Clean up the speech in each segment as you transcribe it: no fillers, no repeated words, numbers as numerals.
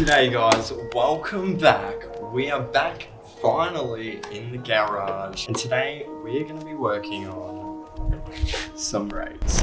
G'day guys, welcome back. We are back finally in the garage, and today we're going to be working on some brakes.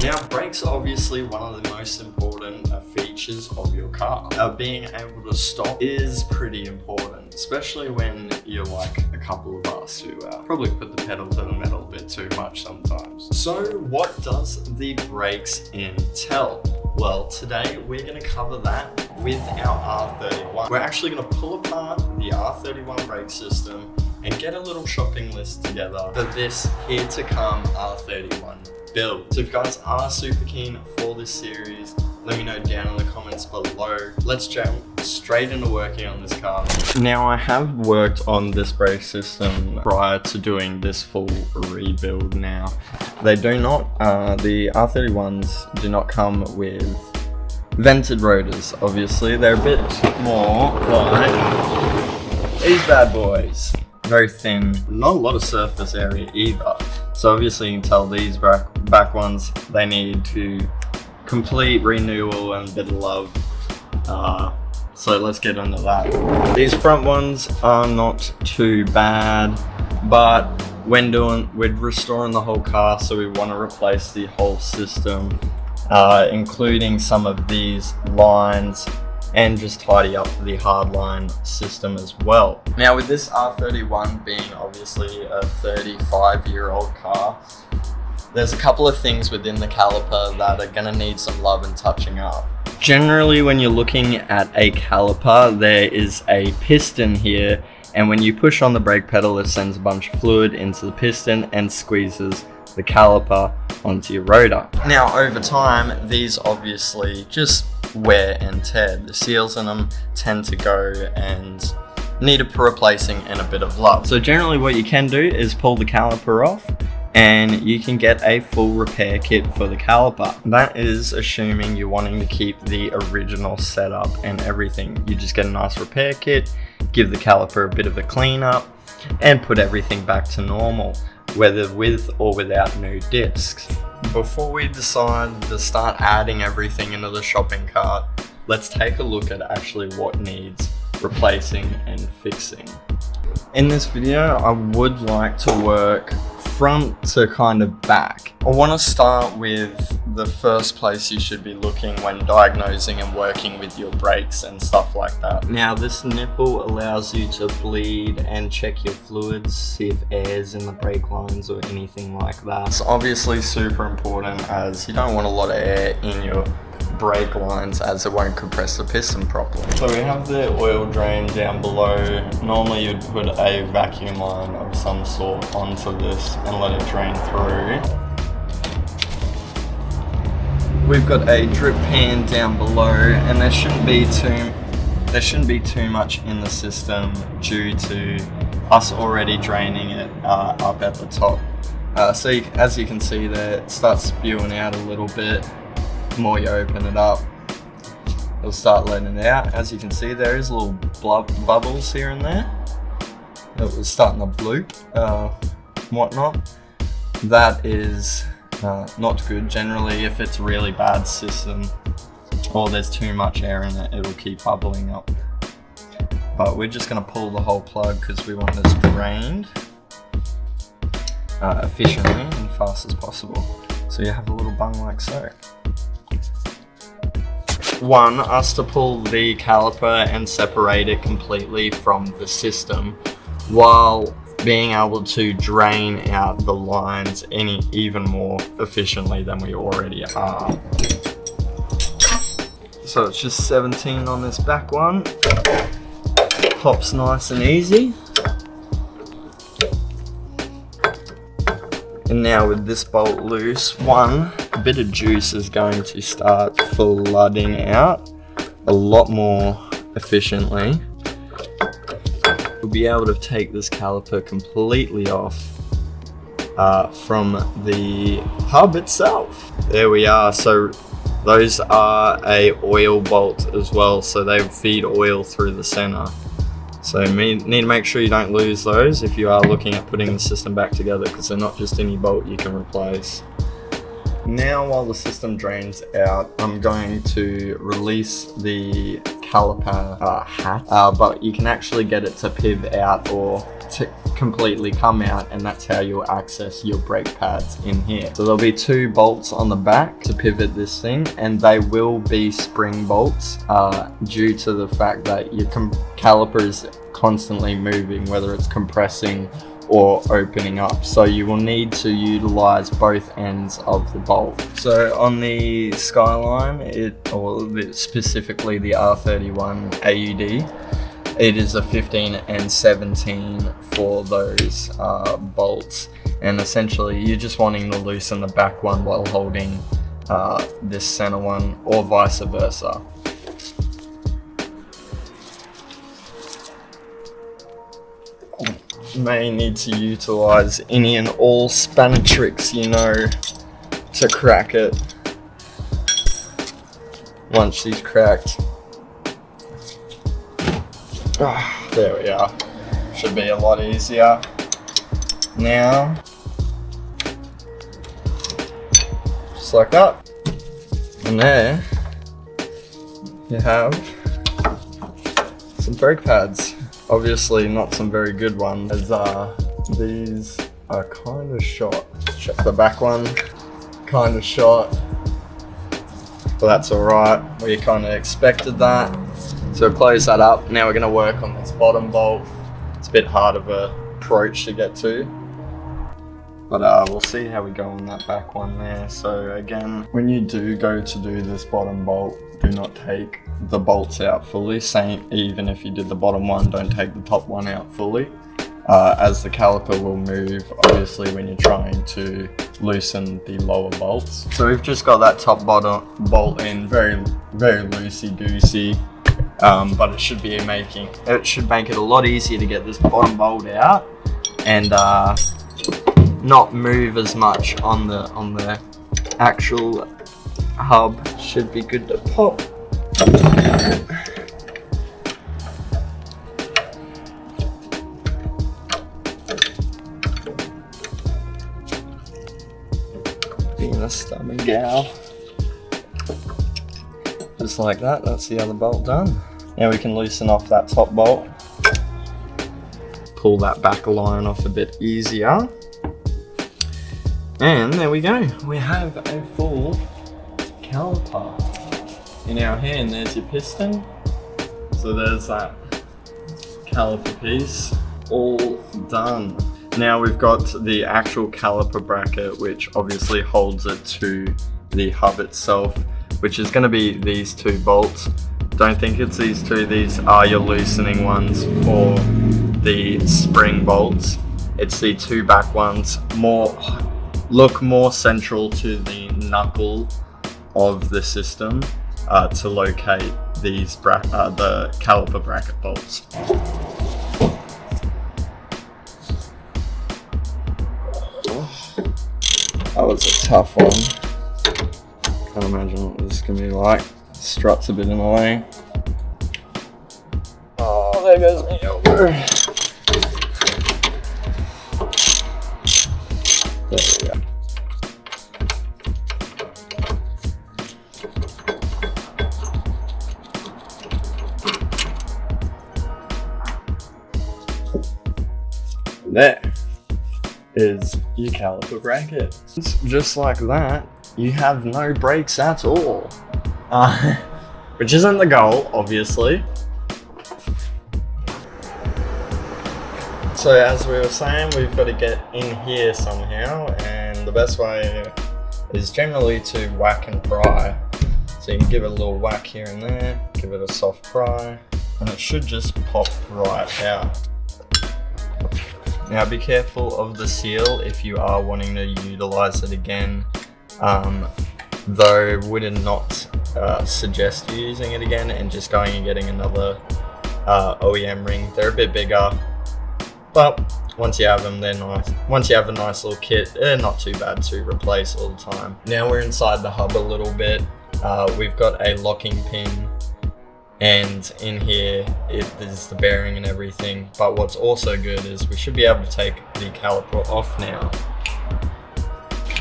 Now, brakes are obviously one of the most important features of your car. Being able to stop is pretty important, especially when you're like a couple of us who probably put the pedal to the metal a bit too much sometimes. So what does the brakes entail? Well, today we're going to cover that with our R31. We're actually going to pull apart the R31 brake system and get a little shopping list together for this here to come R31 build. So if you guys are super keen for this series, let me know down in the comments below. Let's jump straight into working on this car. Now, I have worked on this brake system prior to doing this full rebuild. Now, they do not, the R31s do not come with vented rotors, obviously. They're a bit more like these bad boys. Very thin, not a lot of surface area either. So obviously you can tell these back ones, they need to complete renewal and a bit of love. So let's get into that. These front ones are not too bad, but when we're restoring the whole car, so we want to replace the whole system, including some of these lines, and just tidy up the hardline system as well. Now, with this R31 being obviously a 35-year-old car, there's a couple of things within the caliper that are gonna need some love and touching up. Generally, when you're looking at a caliper, there is a piston here, and when you push on the brake pedal, it sends a bunch of fluid into the piston and squeezes the caliper onto your rotor. Now, over time, these obviously just wear and tear. The seals in them tend to go and need a replacing and a bit of love. So generally what you can do is pull the caliper off and you can get a full repair kit for the caliper. That is assuming you're wanting to keep the original setup and everything. You just get a nice repair kit, give the caliper a bit of a clean up, and put everything back to normal, whether with or without new discs. Before we decide to start adding everything into the shopping cart, let's take a look at actually what needs replacing and fixing. In this video, I would like to work front to kind of back. I want to start with the first place you should be looking when diagnosing and working with your brakes and stuff like that. Now, this nipple allows you to bleed and check your fluids, see if air's in the brake lines or anything like that. It's obviously super important as you don't want a lot of air in your brake lines as it won't compress the piston properly. So we have the oil drain down below. Normally you'd put a vacuum line of some sort onto this and let it drain through. We've got a drip pan down below, and there shouldn't be too much in the system due to us already draining it up at the top. So as you can see there, it starts spewing out a little bit. The more you open it up, it'll start letting it out. As you can see, there is little bubbles here and there. It was starting to bloop, whatnot. That is not good. Generally, if it's a really bad system or there's too much air in it, it'll keep bubbling up. But we're just going to pull the whole plug because we want this drained efficiently and fast as possible. So you have a little bung like so. One, us to pull the caliper and separate it completely from the system while being able to drain out the lines even more efficiently than we already are. So it's just 17 on this back one. Pops nice and easy. And now with this bolt loose, a bit of juice is going to start flooding out a lot more efficiently. We'll be able to take this caliper completely off from the hub itself. There we are. So those are a oil bolt as well, so they feed oil through the center. So you need to make sure you don't lose those if you are looking at putting the system back together, because they're not just any bolt you can replace. Now while the system drains out, I'm going to release the caliper hat, but you can actually get it to pivot out or to completely come out, and that's how you'll access your brake pads in here. So there'll be 2 bolts on the back to pivot this thing, and they will be spring bolts due to the fact that your caliper is constantly moving, whether it's compressing or opening up, so you will need to utilize both ends of the bolt. So on the Skyline, or specifically the R31 AUD, it is a 15 and 17 for those bolts, and essentially you're just wanting to loosen the back one while holding this center one, or vice versa. May need to utilize any and all spanner tricks you know to crack it. Once she's cracked, there we are. Should be a lot easier now. Just like that. And there you have some brake pads. Obviously not some very good ones, as these are kind of shot. Check the back one, kind of shot, but that's alright, we kind of expected that. So close that up. Now we're going to work on this bottom bolt. It's a bit hard of a approach to get to, but we'll see how we go on that back one there. So again, when you do go to do this bottom bolt, do not take the bolts out fully. Same, even if you did the bottom one, don't take the top one out fully, as the caliper will move obviously when you're trying to loosen the lower bolts. So we've just got that top bottom bolt in, very loosey goosey, but it should make it a lot easier to get this bottom bolt out and not move as much on the actual hub. Should be good to pop. Being a stubborn gal. Just like that, that's the other bolt done. Now we can loosen off that top bolt. Pull that back line off a bit easier. And there we go. We have a full caliper in our hand. There's your piston. So there's that caliper piece all done. Now we've got the actual caliper bracket, which obviously holds it to the hub itself, which is going to be these 2 bolts. Don't think it's these 2, these are your loosening ones for the spring bolts. It's the 2 back ones, look more central to the knuckle of the system to locate these the caliper bracket bolts. That was a tough one. Can't imagine what this is gonna be like. Strut's a bit in the way. Oh, there goes my elbow. There we go. There is your caliper bracket. Just like that, you have no brakes at all. Which isn't the goal, obviously. So as we were saying, we've got to get in here somehow, and the best way is generally to whack and pry. So you can give it a little whack here and there, give it a soft pry, and it should just pop right out. Now be careful of the seal if you are wanting to utilize it again, though would not suggest using it again and just going and getting another OEM ring. They're a bit bigger, but once you have them, they're nice. Once you have a nice little kit, they're not too bad to replace all the time. Now we're inside the hub a little bit. We've got a locking pin and in here it is the bearing and everything. But what's also good is we should be able to take the caliper off now.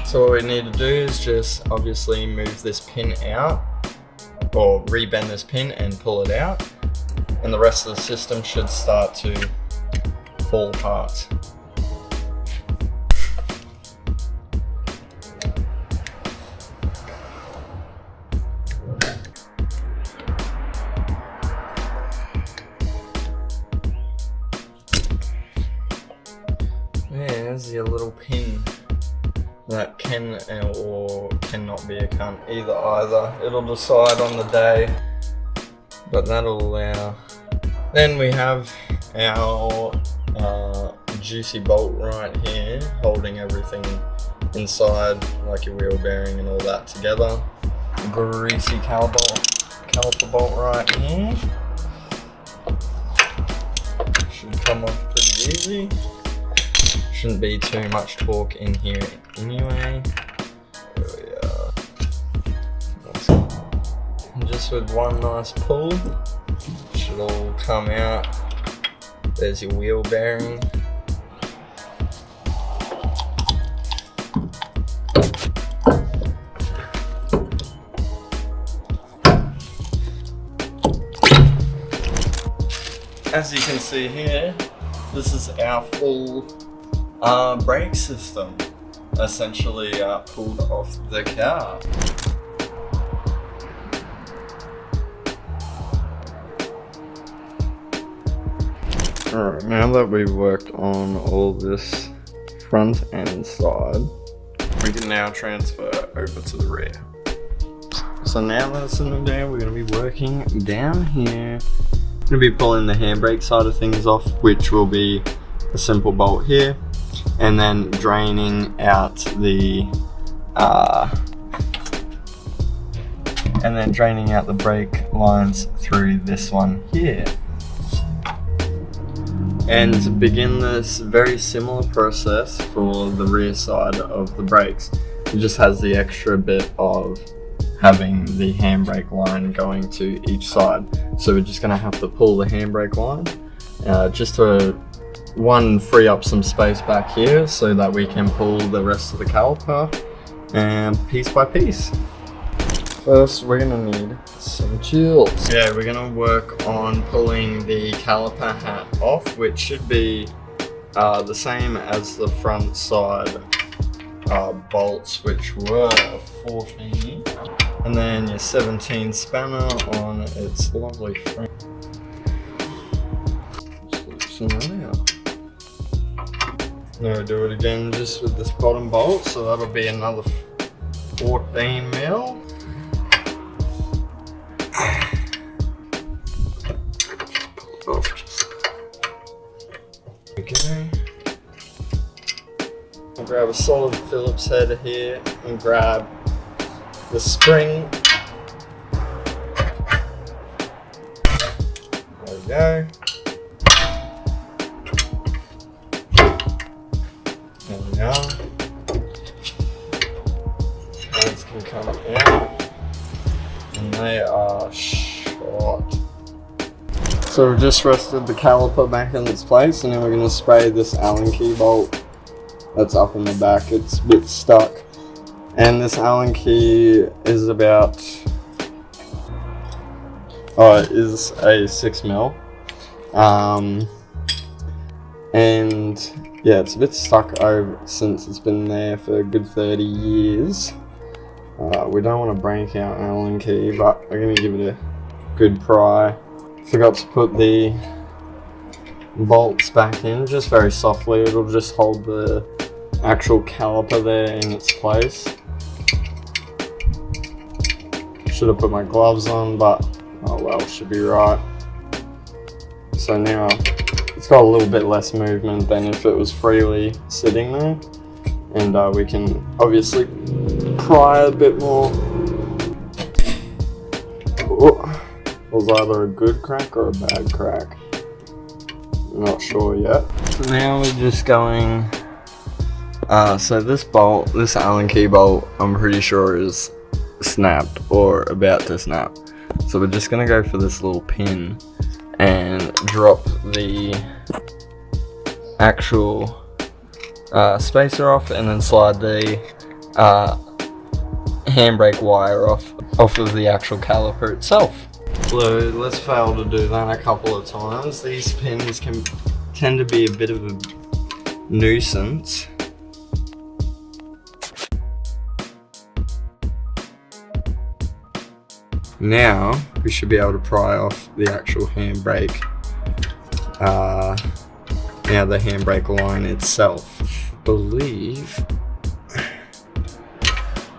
So what we need to do is just obviously move this pin out, or rebend this pin and pull it out, and the rest of the system should start to fall apart. There's your little pin that can or cannot be a cunt, either. It'll decide on the day, but that'll allow. Then we have our juicy bolt right here, holding everything inside, like your wheel bearing and all that together. Greasy caliper bolt right here. Should come off pretty easy. Shouldn't be too much torque in here anyway. There we are. And just with one nice pull, it should all come out. There's your wheel bearing. As you can see here, this is our full brake system, essentially pulled off the car. Alright, now that we've worked on all this front and side, we can now transfer over to the rear. So now that's in the day, we're going to be working down here. We're going to be pulling the handbrake side of things off, which will be a simple bolt here, and then draining out the brake lines through this one here. And to begin this very similar process for the rear side of the brakes, it just has the extra bit of having the handbrake line going to each side. So we're just going to have to pull the handbrake line just to free up some space back here so that we can pull the rest of the caliper and piece by piece. First, we're gonna need some tools. Yeah, we're gonna work on pulling the caliper hat off, which should be the same as the front side bolts, which were 14, and then your 17 spanner on its lovely frame. Just loosen that out. Now we do it again just with this bottom bolt, so that'll be another 14 mil. Okay. I'll grab a solid Phillips head here and grab the spring. There we go. There we are. Hands can come out, and they are short. So we've just rested the caliper back in its place, and then we're going to spray this Allen key bolt that's up in the back. It's a bit stuck, and this Allen key is about it is a 6mm, and yeah, it's a bit stuck over since it's been there for a good 30 years. We don't want to break our Allen key, but we're going to give it a good pry. Forgot to put the bolts back in just very softly. It'll just hold the actual caliper there in its place. Should have put my gloves on, but oh well, should be right. So now it's got a little bit less movement than if it was freely sitting there, and we can obviously pry a bit more. Was either a good crack or a bad crack. Not sure yet. So now we're just going. So this bolt, this Allen key bolt, I'm pretty sure is snapped or about to snap. So we're just gonna go for this little pin and drop the actual spacer off, and then slide the handbrake wire off of the actual caliper itself. So let's fail to do that a couple of times. These pins can tend to be a bit of a nuisance. Now we should be able to pry off the actual handbrake. Now the handbrake line itself. I believe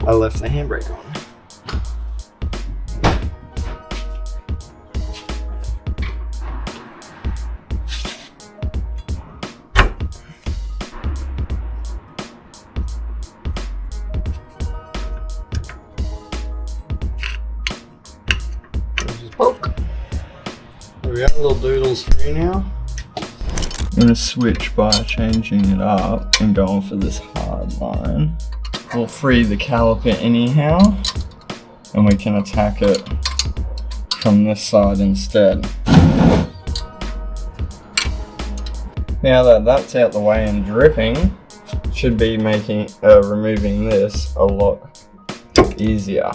I left the handbrake on. Poke. There we go, little doodle's free now. I'm going to switch by changing it up and going for this hard line. We'll free the caliper anyhow, and we can attack it from this side instead. Now that that's out the way and dripping, should be making removing this a lot easier.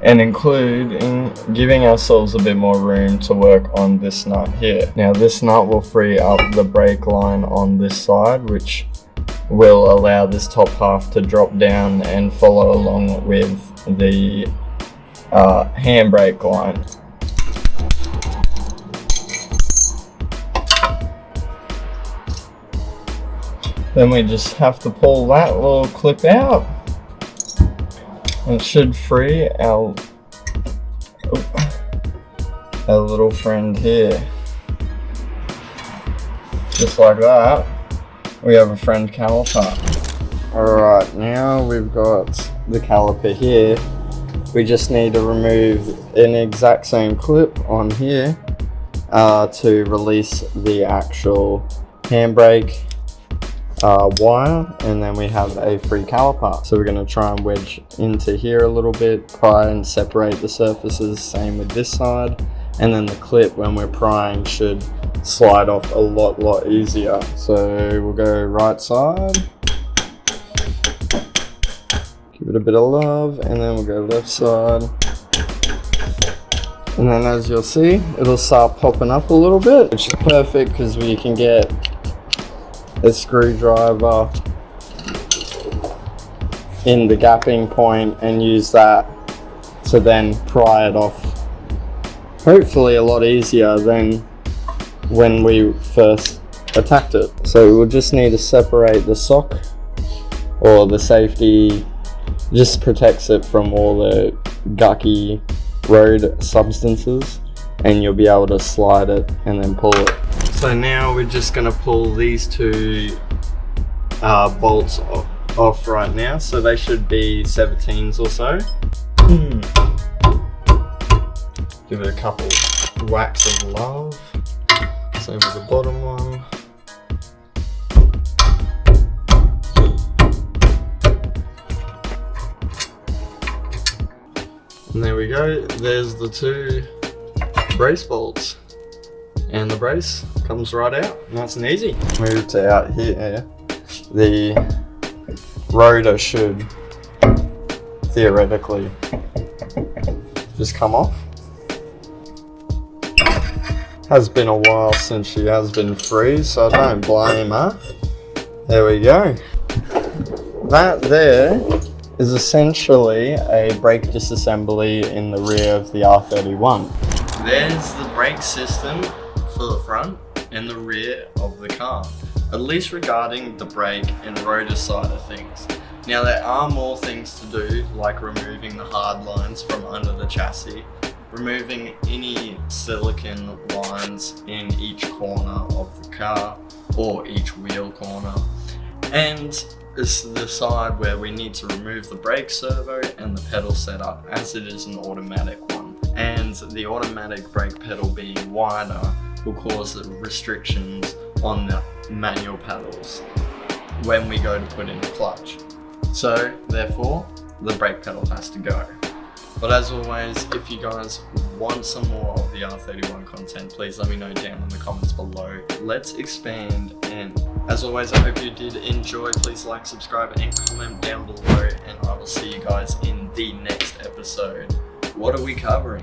And including giving ourselves a bit more room to work on this nut here. Now this nut will free up the brake line on this side, which will allow this top half to drop down and follow along with the handbrake line. Then we just have to pull that little clip out. And it should free our little friend here. Just like that, we have a friend caliper. Alright, now we've got the caliper here. We just need to remove an exact same clip on here to release the actual handbrake wire, and then we have a free caliper. So we're going to try and wedge into here a little bit, pry and separate the surfaces, same with this side, and then the clip when we're prying should slide off a lot easier. So we'll go right side, give it a bit of love, and then we'll go left side, and then as you'll see it'll start popping up a little bit, which is perfect because we can get a screwdriver in the gapping point and use that to then pry it off, hopefully a lot easier than when we first attacked it. So we'll just need to separate the sock, or the safety just protects it from all the gucky road substances, and you'll be able to slide it and then pull it. So now we're just going to pull these two bolts off right now. So they should be 17s or so. Give it a couple whacks of love. Same with the bottom one. And there we go. There's the two brace bolts. And the brace comes right out, nice and easy. Move to out here, the rotor should theoretically just come off. Has been a while since she has been free, so I don't blame her. There we go. That there is essentially a brake disassembly in the rear of the R31. There's the brake system for the front and the rear of the car, at least regarding the brake and rotor side of things. Now there are more things to do, like removing the hard lines from under the chassis, removing any silicon lines in each corner of the car or each wheel corner, and this is the side where we need to remove the brake servo and the pedal setup, as it is an automatic one, and the automatic brake pedal being wider will cause restrictions on the manual pedals when we go to put in a clutch. So therefore, the brake pedal has to go. But as always, if you guys want some more of the R31 content, please let me know down in the comments below. Let's expand, and as always, I hope you did enjoy. Please like, subscribe, and comment down below, and I will see you guys in the next episode. What are we covering?